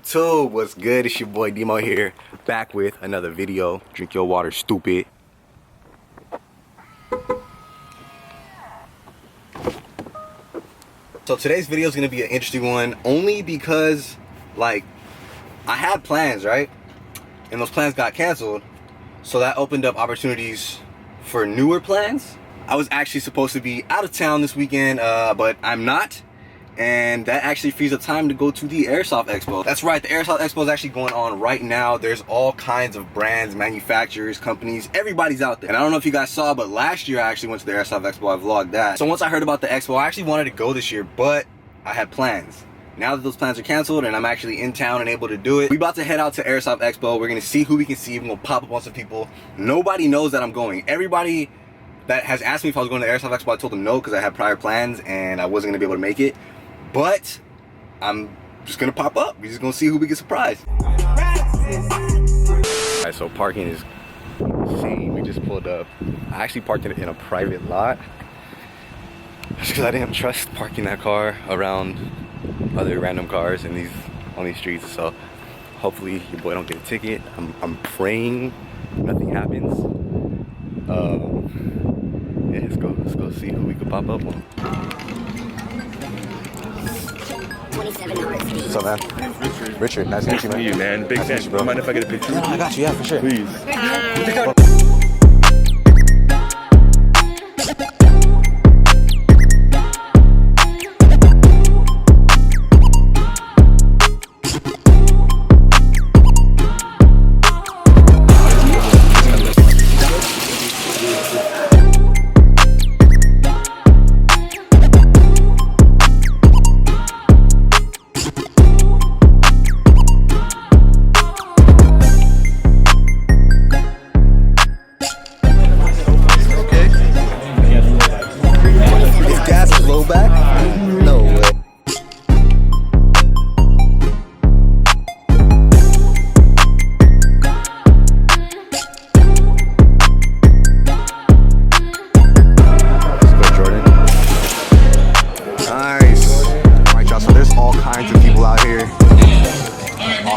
YouTube, what's good? It's your boy Demo here, back with another video. Drink your water, stupid. So today's video is gonna be an interesting one, only because like I had plans, right? And those plans got canceled, so that opened up opportunities for newer plans. I was actually supposed to be out of town this weekend, but I'm not. And that actually frees up time to go to the Airsoft Expo. That's right, the Airsoft Expo is actually going on right now. There's all kinds of brands, manufacturers, companies, everybody's out there. And I don't know if you guys saw, but last year I actually went to the Airsoft Expo, I vlogged that. So once I heard about the Expo, I actually wanted to go this year, but I had plans. Now that those plans are canceled and I'm actually in town and able to do it, we about to head out to Airsoft Expo. We're gonna see who we can see. We're gonna pop up on some people. Nobody knows that I'm going. Everybody that has asked me if I was going to Airsoft Expo, I told them no because I had prior plans and I wasn't gonna be able to make it. But I'm just gonna pop up. We're just gonna see who we get surprised. Alright, so parking is insane. We just pulled up. I actually parked it in a private lot just because I didn't trust parking that car around other random cars in on these streets. So hopefully your boy don't get a ticket. I'm praying nothing happens. Yeah, let's go see who we could pop up on. What's up, man? Richard, nice to meet you, man. You, man. Big fan. Don't mind if I get a picture? No, I got you, yeah, for sure. Please.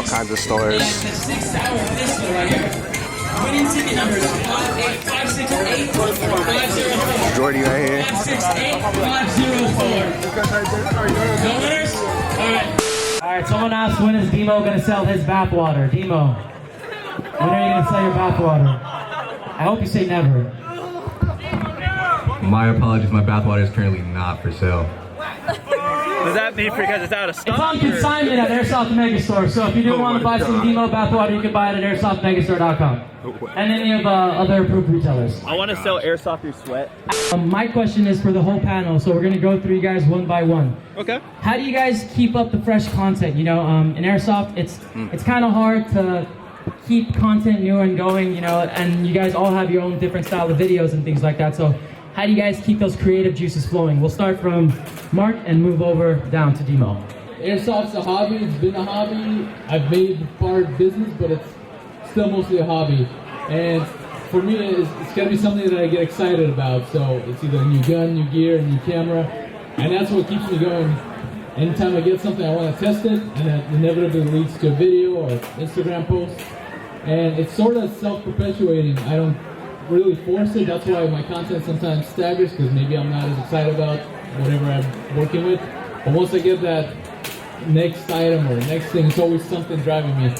Kinds of stores. Jordy right here. Alright, someone asked when is Demo gonna sell his bathwater. Demo, when are you gonna sell your bathwater? I hope you say never. My apologies, my bathwater is currently not for sale. Does that mean because it's out of stock? It's on consignment at Airsoft Megastore, so if you do want to buy some Demo bathwater, you can buy it at airsoftmegastore.com. And any of other approved retailers. I want to sell Airsoft through sweat. My question is for the whole panel, so we're going to go through you guys one by one. Okay. How do you guys keep up the fresh content? You know, in Airsoft, it's kind of hard to keep content new and going, you know, and you guys all have your own different style of videos and things like that, so how do you guys keep those creative juices flowing? We'll start from Mark and move over down to Demo. Airsoft's a hobby, it's been a hobby. I've made part business, but it's still mostly a hobby. And for me, it's gotta be something that I get excited about. So it's either a new gun, new gear, new camera, and that's what keeps me going. Anytime I get something, I wanna test it, and that inevitably leads to a video or Instagram post. And it's sort of self-perpetuating. I don't really force it. That's why my content sometimes staggers, because maybe I'm not as excited about whatever I'm working with. But once I get that next item or next thing, it's always something driving me.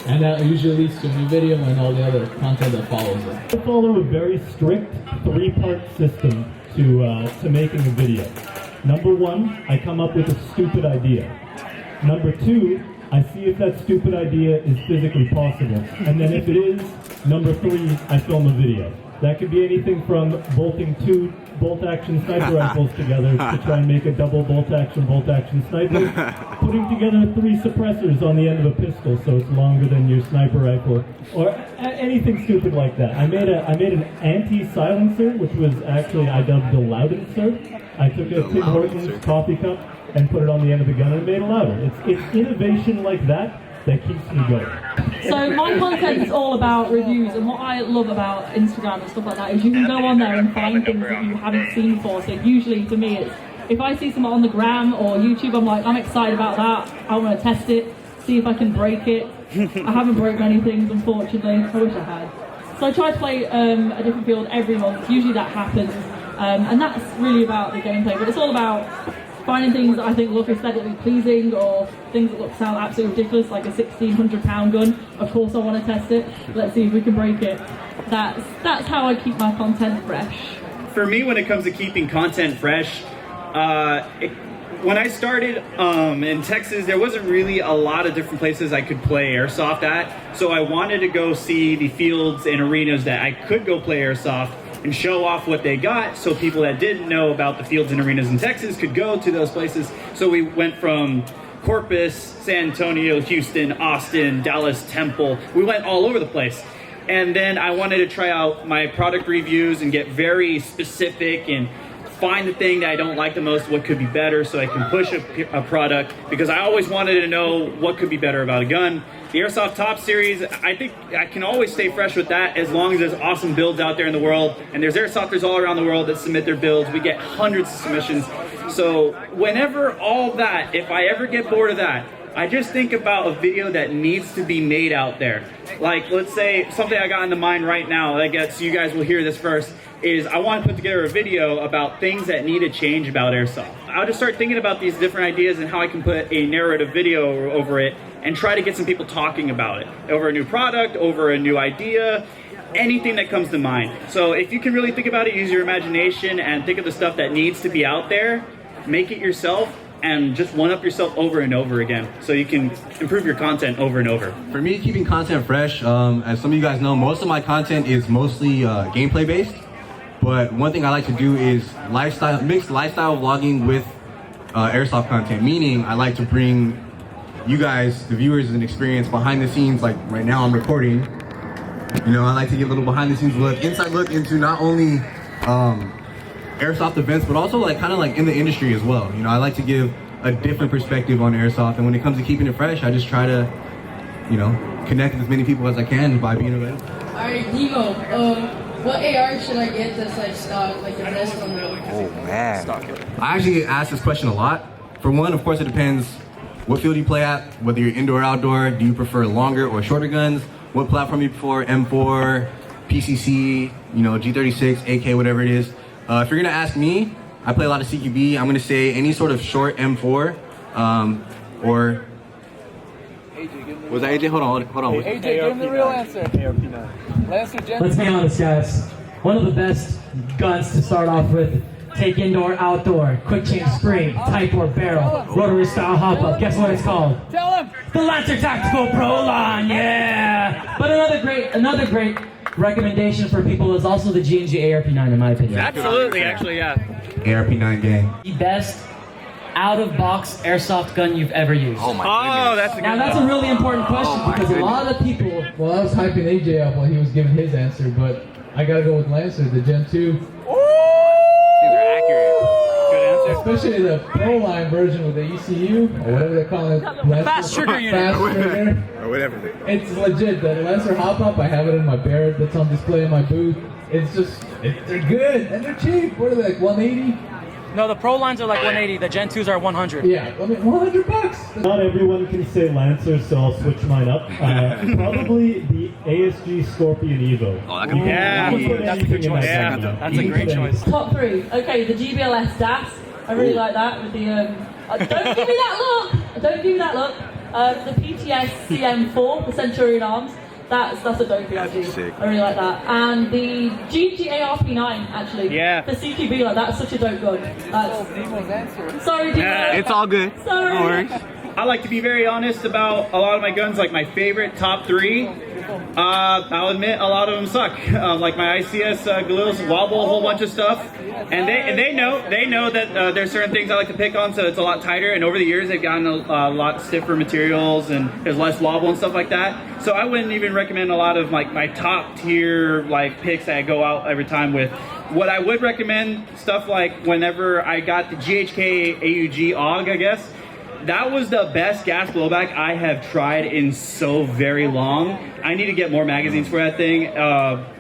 And that usually leads to a new video and all the other content that follows it. I follow a very strict three-part system to making a video. Number one, I come up with a stupid idea. Number two, I see if that stupid idea is physically possible. And then if it is, number three, I film a video. That could be anything from bolting two bolt-action sniper rifles together to try and make a double bolt-action sniper, putting together three suppressors on the end of a pistol so it's longer than your sniper rifle, or anything stupid like that. I made an anti-silencer, which was actually I dubbed the loudencer. I took a Tim Hortons coffee cup and put it on the end of the gun and made it louder. It's innovation like that keeps me going. So my content is all about reviews, and what I love about Instagram and stuff like that is you can go on there and find things that you haven't seen before. So usually to me it's, if I see something on the gram or YouTube, I'm like, I'm excited about that, I want to test it. see if I can break it. I haven't broke many things, unfortunately. I wish I had. So I try to play a different field every month. Usually that happens, and that's really about the gameplay. But it's all about finding things that I think look aesthetically pleasing, or things that sound absolutely ridiculous, like a 1,600-pound gun. Of course I want to test it. Let's see if we can break it. That's how I keep my content fresh. For me, when it comes to keeping content fresh, when I started in Texas, there wasn't really a lot of different places I could play Airsoft at. So I wanted to go see the fields and arenas that I could go play Airsoft and show off what they got, so people that didn't know about the fields and arenas in Texas could go to those places. So we went from Corpus, San Antonio, Houston, Austin, Dallas, Temple. We went all over the place. And then I wanted to try out my product reviews and get very specific and find the thing that I don't like the most, what could be better, so I can push a product, because I always wanted to know what could be better about a gun. The Airsoft Top Series, I think I can always stay fresh with that as long as there's awesome builds out there in the world, and there's Airsofters all around the world that submit their builds. We get hundreds of submissions. So whenever all that, if I ever get bored of that, I just think about a video that needs to be made out there. Like, let's say something I got in the mind right now, I guess you guys will hear this first, is I want to put together a video about things that need to change about Airsoft. I'll just start thinking about these different ideas and how I can put a narrative video over it and try to get some people talking about it, over a new product, over a new idea, anything that comes to mind. So if you can really think about it, use your imagination and think of the stuff that needs to be out there, make it yourself, and just one-up yourself over and over again so you can improve your content over and over. For me, keeping content fresh, as some of you guys know, most of my content is mostly gameplay based. But one thing I like to do is mix lifestyle vlogging with Airsoft content, meaning I like to bring you guys, the viewers, an experience behind the scenes. Like right now I'm recording, you know, I like to give a little behind the scenes look, inside look into not only Airsoft events, but also like kind of like in the industry as well. You know, I like to give a different perspective on Airsoft, and when it comes to keeping it fresh, I just try to, you know, connect with as many people as I can by being available. Alright, Demo, what AR should I get that's like stock, like the best on the Oh man. I actually get asked this question a lot. For one, of course, it depends what field you play at, whether you're indoor or outdoor. Do you prefer longer or shorter guns? What platform you prefer, M4, PCC, you know, G36, AK, whatever it is. If you're gonna ask me, I play a lot of CQB. I'm gonna say any sort of short M4, or... Was that AJ? Hold on. AJ, give him the real answer. Let's be honest, guys. One of the best guns to start off with. Take indoor, outdoor, quick change spring, type or barrel, rotary style hop up. Guess what it's called? Tell him. The Lancer Tactical Prolon, yeah! But another great recommendation for people is also the G&G ARP9, in my opinion. Absolutely, actually, yeah. ARP9 gang. The best out-of-box airsoft gun you've ever used. Oh my goodness. That's a good Now that's a really important question because a lot of people... Well, I was hyping AJ up while he was giving his answer, but I gotta go with Lancer, the Gen 2. These are accurate. Good answer. Especially the Pro Line version with the ECU, or whatever they call it. Lancer, Fast trigger unit. Fast trigger. Or whatever. It's legit. The Lancer hop up, I have it in my Barrett that's on display in my booth. It's just, they're good and they're cheap. What are they, like 180? No, the Pro lines are like 180. The Gen 2s are 100. Yeah, I mean, $100. Not everyone can say Lancer, so I'll switch mine up. Probably the ASG Scorpion Evo. Oh, that could be. Yeah. That's a good choice. That's a great choice. Top three. Okay, the GBLS DAS. I really like that with the. Don't give me that look. Don't give me that look. The PTS CM4, the Centurion Arms. That's a dope PRG. Sick. I really like that. And the GG ARP9 actually. Yeah. The CQB, like that's such a dope gun. Sorry, Demo. It's all good. Sorry. No worries. I like to be very honest about a lot of my guns, like my favorite top three. I'll admit a lot of them suck. Like my ICS Galil's wobble a whole bunch of stuff, and they know that there's certain things I like to pick on, so it's a lot tighter. And over the years, they've gotten a lot stiffer materials, and there's less wobble and stuff like that. So I wouldn't even recommend a lot of like my top tier like picks that I go out every time with. What I would recommend, stuff like whenever I got the GHK AUG AUG, I guess. That was the best gas blowback I have tried in so very long. I need to get more magazines for that thing.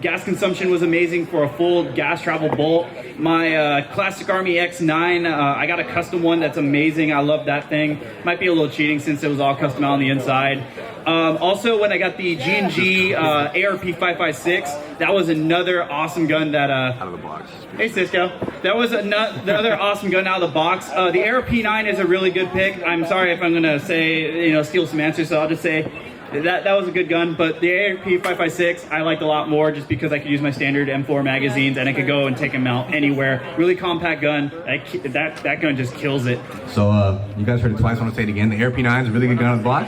Gas consumption was amazing for a full gas travel bolt. My Classic Army X9, I got a custom one that's amazing. I love that thing. Might be a little cheating since it was all custom out on the inside. Also, when I got the G&G ARP 556, that was another awesome gun that... out of the box. Hey, Cisco. That was another awesome gun out of the box. The ARP 9 is a really good pick. I'm sorry if I'm going to say, steal some answers, so I'll just say that was a good gun. But the ARP 556, I liked a lot more just because I could use my standard M4 magazines and I could go and take them out anywhere. Really compact gun. That gun just kills it. So you guys heard it twice, I want to say it again. The ARP 9 is a really good gun on the block.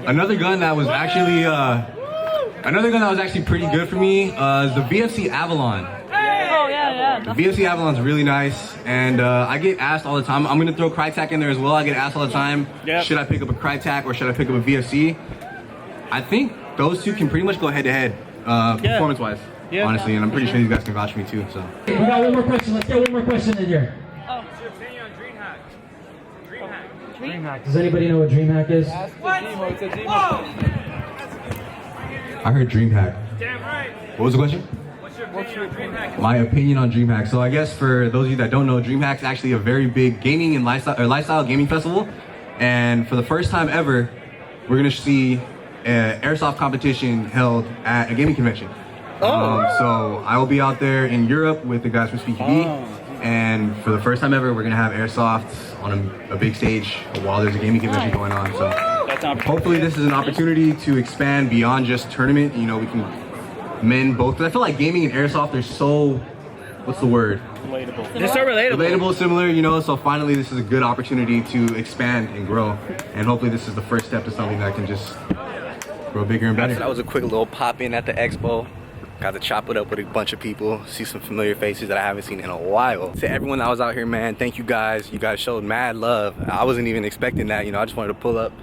Another gun that was actually pretty good for me is the VFC Avalon. Oh yeah. The VFC Avalon's really nice, and I get asked all the time. I'm gonna throw Crytek in there as well. I get asked all the time, should I pick up a Crytek or should I pick up a VFC? I think those two can pretty much go head to head, performance-wise, honestly, and I'm pretty sure these guys can vouch for me too. So. We got one more question. Let's get one more question in here. What's your opinion on Dreamhack? DreamHack. Does anybody know what DreamHack is? I heard Dreamhack. Damn right. What was the question? What's your Dreamhack? My opinion on Dreamhack. So I guess for those of you that don't know, Dreamhack's actually a very big gaming and lifestyle gaming festival. And for the first time ever, we're gonna see an airsoft competition held at a gaming convention. So I will be out there in Europe with the guys from SpeakyD. And for the first time ever, we're gonna have airsoft on a big stage while there's a gaming convention going on. So hopefully this is an opportunity to expand beyond just tournament. We can mend both. Cause I feel like gaming and airsoft are so, what's the word? Relatable. They're so relatable. Relatable, similar, so finally this is a good opportunity to expand and grow. And hopefully this is the first step to something that can just grow bigger and better. That was a quick little pop in at the expo. Got to chop it up with a bunch of people, see some familiar faces that I haven't seen in a while. To everyone that was out here, man, thank you guys. You guys showed mad love. I wasn't even expecting that, I just wanted to pull up,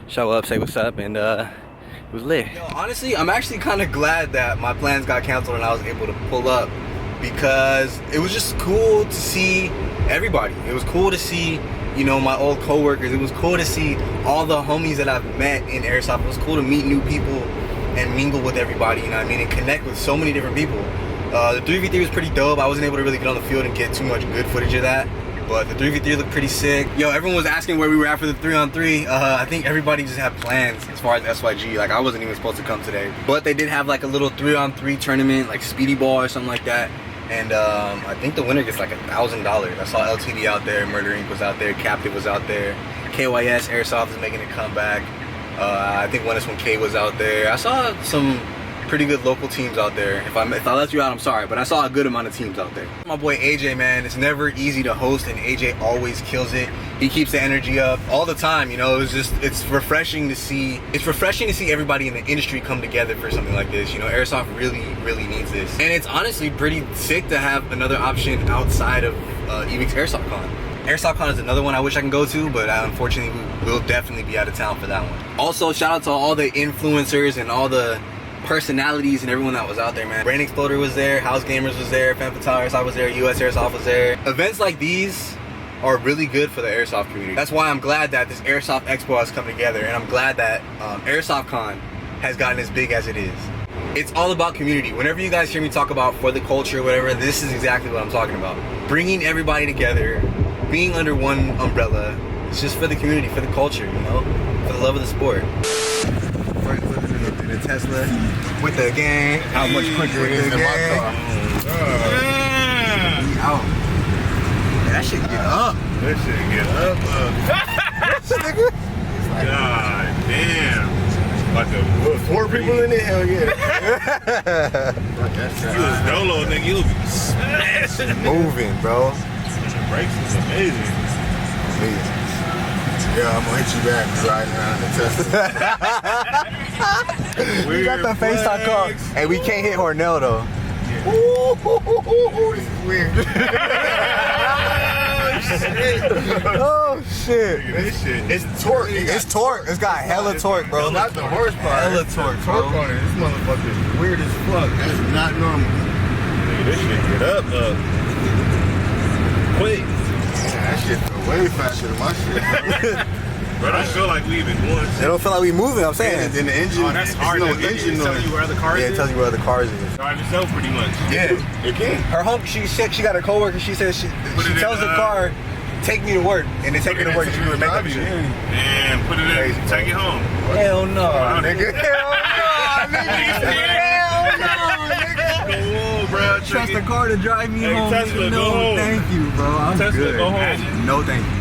show up, say what's up, and it was lit. Honestly, I'm actually kind of glad that my plans got canceled and I was able to pull up, because it was just cool to see everybody. It was cool to see, my old co-workers. It was cool to see all the homies that I've met in airsoft. It was cool to meet new people and mingle with everybody, and connect with so many different people. The 3v3 was pretty dope. I wasn't able to really get on the field and get too much good footage of that, but the 3v3 looked pretty sick. Everyone was asking where we were at for the 3-on-3. I think everybody just had plans as far as SYG. I wasn't even supposed to come today, but they did have a little 3-on-3 tournament, like Speedy Ball or something like that. And I think the winner gets $1,000. I saw LTD out there, Murder Inc. was out there, Captive was out there, KYS Airsoft is making a comeback. I think when K was out there. I saw some pretty good local teams out there. If I left you out, I'm sorry, but I saw a good amount of teams out there. My boy AJ, man, it's never easy to host, and AJ always kills it. He keeps the energy up all the time. It's refreshing to see. It's refreshing to see everybody in the industry come together for something like this. Airsoft really needs this, and it's honestly pretty sick to have another option outside of EVIX Airsoft Con. Airsoft Con is another one I wish I can go to, but unfortunately we'll definitely be out of town for that one. Also, shout out to all the influencers and all the personalities and everyone that was out there, man. Brain Exploder was there, House Gamers was there, Fan Fatale Airsoft was there, US Airsoft was there. Events like these are really good for the airsoft community. That's why I'm glad that this Airsoft Expo has come together, and I'm glad that Airsoft Con has gotten as big as it is. It's all about community. Whenever you guys hear me talk about for the culture, whatever, this is exactly what I'm talking about. Bringing everybody together, being under one umbrella. It's just for the community, for the culture, for the love of the sport. First living in a Tesla with the gang. How much quicker it is than my car. Oh. That shit get up. That shit get up. God damn. Like the 4 people in there, hell yeah. You was dolo, nigga. You was smashing. Moving, bro. The brakes is amazing. Yeah, I'm gonna hit you back right now in the Tesla. We got the FaceTime call. Hey, we can't hit Hornell though. This is weird. Oh shit. This shit. It's torque. It's torque. It's got hella torque, bro. It's not the horsepower. Hella torque, bro. Torque on it. This motherfucker is weird as fuck. That's not normal. Nigga, this shit get up. Quick. That shit Way faster than my shit. But I feel like leaving once. It don't feel like we moving, I'm saying. And then the engine, Oh, that's hard. no It engine tells noise. you where other cars Yeah, it is. tells you where other cars is. Drive yourself pretty much. Yeah. It can. Her home, she said she got a coworker. She says she it tells in, the car, take me to work, and then take her to work. She do her makeup shit. And put it in, Crazy, take it home. Hell no, Wow. nigga. Hell no, nigga. Hell no, nigga. Go home, bro. Trust the car to drive me Hey, home. Tesla, nigga. go No, home. thank you, bro. I'm Tesla, good. go home. No, thank you.